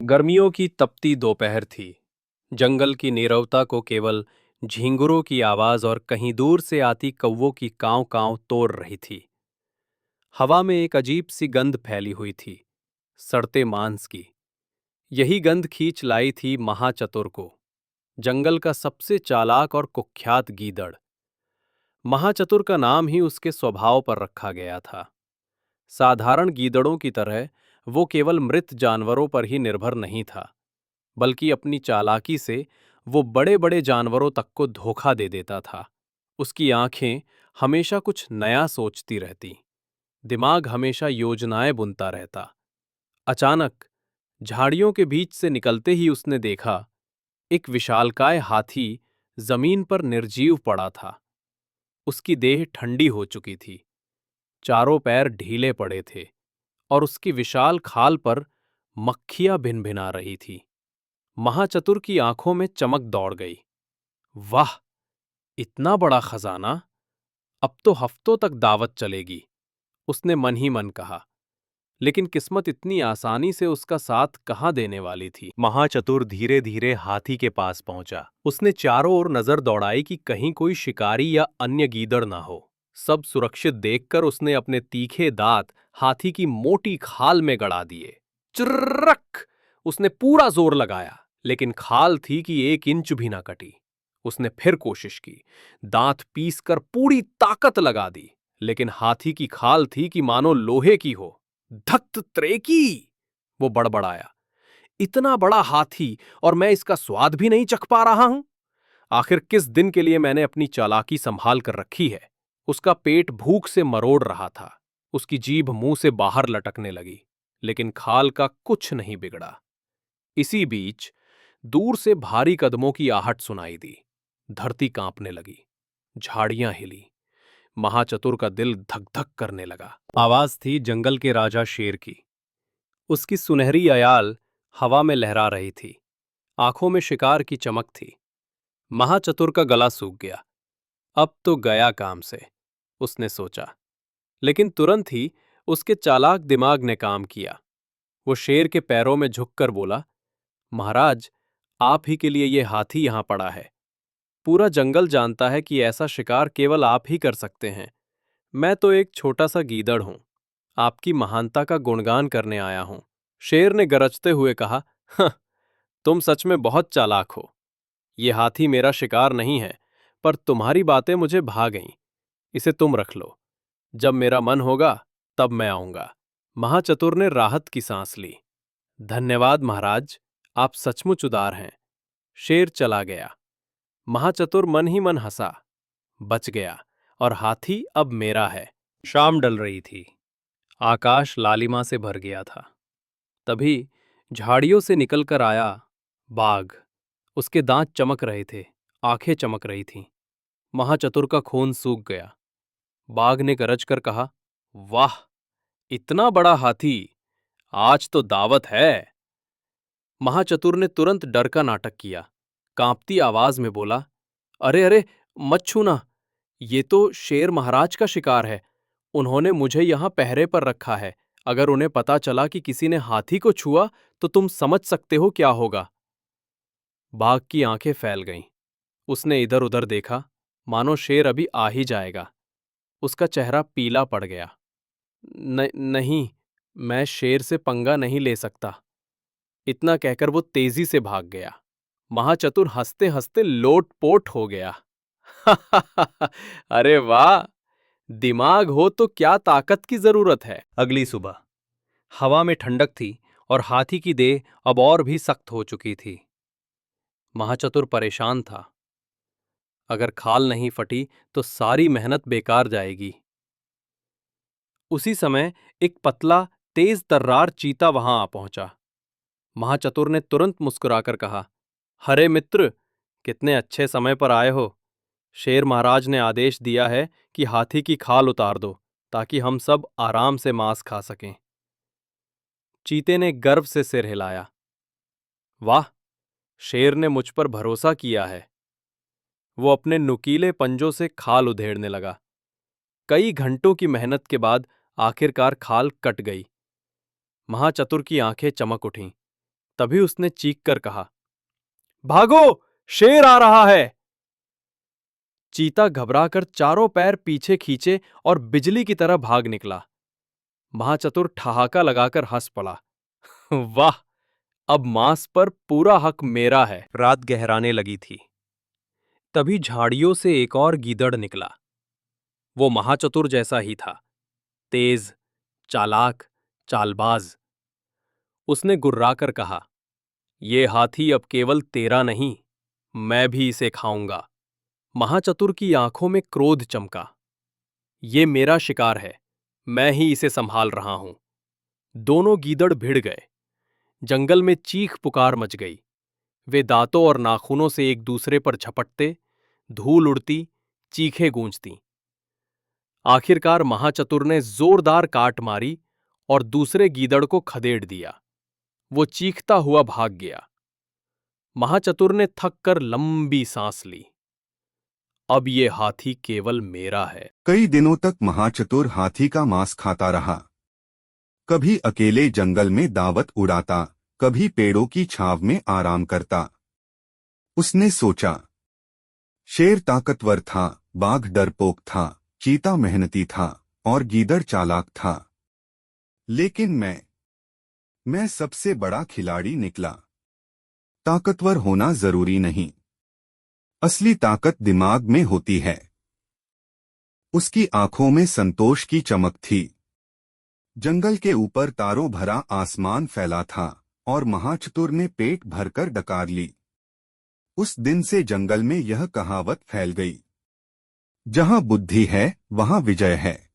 गर्मियों की तपती दोपहर थी। जंगल की नीरवता को केवल झींगुरों की आवाज और कहीं दूर से आती कौवों की कांव कांव तोड़ रही थी। हवा में एक अजीब सी गंध फैली हुई थी, सड़ते मांस की। यही गंध खींच लाई थी महाचतुर को, जंगल का सबसे चालाक और कुख्यात गीदड़। महाचतुर का नाम ही उसके स्वभाव पर रखा गया था। साधारण गीदड़ों की तरह वो केवल मृत जानवरों पर ही निर्भर नहीं था, बल्कि अपनी चालाकी से वो बड़े बड़े जानवरों तक को धोखा दे देता था। उसकी आंखें हमेशा कुछ नया सोचती रहती, दिमाग हमेशा योजनाएं बुनता रहता। अचानक झाड़ियों के बीच से निकलते ही उसने देखा, एक विशालकाय हाथी जमीन पर निर्जीव पड़ा था। उसकी देह ठंडी हो चुकी थी, चारों पैर ढीले पड़े थे और उसकी विशाल खाल पर मक्खियां भिनभिना रही थी। महाचतुर की आंखों में चमक दौड़ गई। वाह, इतना बड़ा खजाना! अब तो हफ्तों तक दावत चलेगी, उसने मन ही मन कहा। लेकिन किस्मत इतनी आसानी से उसका साथ कहाँ देने वाली थी। महाचतुर धीरे धीरे हाथी के पास पहुंचा। उसने चारों ओर नजर दौड़ाई कि कहीं कोई शिकारी या अन्य गीदड़ ना हो। सब सुरक्षित देखकर उसने अपने तीखे दांत हाथी की मोटी खाल में गड़ा दिए। चुर्रक! उसने पूरा जोर लगाया, लेकिन खाल थी कि 1 इंच भी ना कटी। उसने फिर कोशिश की, दांत पीसकर पूरी ताकत लगा दी, लेकिन हाथी की खाल थी कि मानो लोहे की हो। धत त्रेकी! वो बड़बड़ाया। इतना बड़ा हाथी और मैं इसका स्वाद भी नहीं चख पा रहा हूं। आखिर किस दिन के लिए मैंने अपनी चालाकी संभाल कर रखी है। उसका पेट भूख से मरोड़ रहा था। उसकी जीभ मुंह से बाहर लटकने लगी, लेकिन खाल का कुछ नहीं बिगड़ा। इसी बीच दूर से भारी कदमों की आहट सुनाई दी। धरती कांपने लगी, झाड़ियां हिली। महाचतुर का दिल धक धक करने लगा। आवाज थी जंगल के राजा शेर की। उसकी सुनहरी अयाल हवा में लहरा रही थी, आंखों में शिकार की चमक थी। महाचतुर का गला सूख गया। अब तो गया काम से, उसने सोचा। लेकिन तुरंत ही उसके चालाक दिमाग ने काम किया। वो शेर के पैरों में झुककर बोला, महाराज, आप ही के लिए ये हाथी यहां पड़ा है। पूरा जंगल जानता है कि ऐसा शिकार केवल आप ही कर सकते हैं। मैं तो एक छोटा सा गीदड़ हूं, आपकी महानता का गुणगान करने आया हूं। शेर ने गरजते हुए कहा, "हं, तुम सच में बहुत चालाक हो। ये हाथी मेरा शिकार नहीं है, पर तुम्हारी बातें मुझे भा गईं। इसे तुम रख लो। जब मेरा मन होगा तब मैं आऊंगा।" महाचतुर ने राहत की सांस ली। धन्यवाद महाराज, आप सचमुच उदार हैं। शेर चला गया। महाचतुर मन ही मन हंसा। बच गया और हाथी अब मेरा है। शाम ढल रही थी, आकाश लालिमा से भर गया था। तभी झाड़ियों से निकलकर आया बाघ। उसके दांत चमक रहे थे, आंखें चमक रही थीं। महाचतुर का खून सूख गया। बाघ ने गरज कर कहा, वाह, इतना बड़ा हाथी! आज तो दावत है। महाचतुर ने तुरंत डर का नाटक किया, कांपती आवाज में बोला, अरे अरे, मत छूना, ये तो शेर महाराज का शिकार है। उन्होंने मुझे यहां पहरे पर रखा है। अगर उन्हें पता चला कि किसी ने हाथी को छुआ तो तुम समझ सकते हो क्या होगा। बाघ की आंखें फैल गईं। उसने इधर उधर देखा, मानो शेर अभी आ ही जाएगा। उसका चेहरा पीला पड़ गया। नहीं, मैं शेर से पंगा नहीं ले सकता। इतना कहकर वो तेजी से भाग गया। महाचतुर हंसते हंसते लोटपोट हो गया। अरे वाह, दिमाग हो तो क्या ताकत की जरूरत है। अगली सुबह हवा में ठंडक थी और हाथी की देह अब और भी सख्त हो चुकी थी। महाचतुर परेशान था। अगर खाल नहीं फटी तो सारी मेहनत बेकार जाएगी। उसी समय एक पतला, तेज तर्रार चीता वहां आ पहुंचा। महाचतुर ने तुरंत मुस्कुराकर कहा, हरे मित्र, कितने अच्छे समय पर आए हो। शेर महाराज ने आदेश दिया है कि हाथी की खाल उतार दो, ताकि हम सब आराम से मांस खा सकें। चीते ने गर्व से सिर हिलाया। वाह, शेर ने मुझ पर भरोसा किया है। वो अपने नुकीले पंजों से खाल उधेड़ने लगा। कई घंटों की मेहनत के बाद आखिरकार खाल कट गई। महाचतुर की आंखें चमक उठीं। तभी उसने चीख कर कहा, भागो, शेर आ रहा है। चीता घबराकर चारों पैर पीछे खींचे और बिजली की तरह भाग निकला। महाचतुर ठहाका लगाकर हंस पड़ा। वाह, अब मांस पर पूरा हक मेरा है। रात गहराने लगी थी। तभी झाड़ियों से एक और गीदड़ निकला। वो महाचतुर जैसा ही था, तेज, चालाक, चालबाज। उसने गुर्राकर कहा, ये हाथी अब केवल तेरा नहीं, मैं भी इसे खाऊंगा। महाचतुर की आंखों में क्रोध चमका। ये मेरा शिकार है, मैं ही इसे संभाल रहा हूं। दोनों गीदड़ भिड़ गए। जंगल में चीख पुकार मच गई। वे दांतों और नाखूनों से एक दूसरे पर झपटते, धूल उड़ती, चीखें गूंजती। आखिरकार महाचतुर ने जोरदार काट मारी और दूसरे गीदड़ को खदेड़ दिया। वो चीखता हुआ भाग गया। महाचतुर ने थक कर लंबी सांस ली। अब ये हाथी केवल मेरा है। कई दिनों तक महाचतुर हाथी का मांस खाता रहा। कभी अकेले जंगल में दावत उड़ाता, कभी पेड़ों की छांव में आराम करता। उसने सोचा, शेर ताकतवर था, बाघ डरपोक था, चीता मेहनती था और गीदड़ चालाक था। लेकिन मैं सबसे बड़ा खिलाड़ी निकला। ताकतवर होना जरूरी नहीं, असली ताकत दिमाग में होती है। उसकी आंखों में संतोष की चमक थी। जंगल के ऊपर तारों भरा आसमान फैला था और महाचतुर ने पेट भरकर डकार ली। उस दिन से जंगल में यह कहावत फैल गई, जहां बुद्धि है वहां विजय है।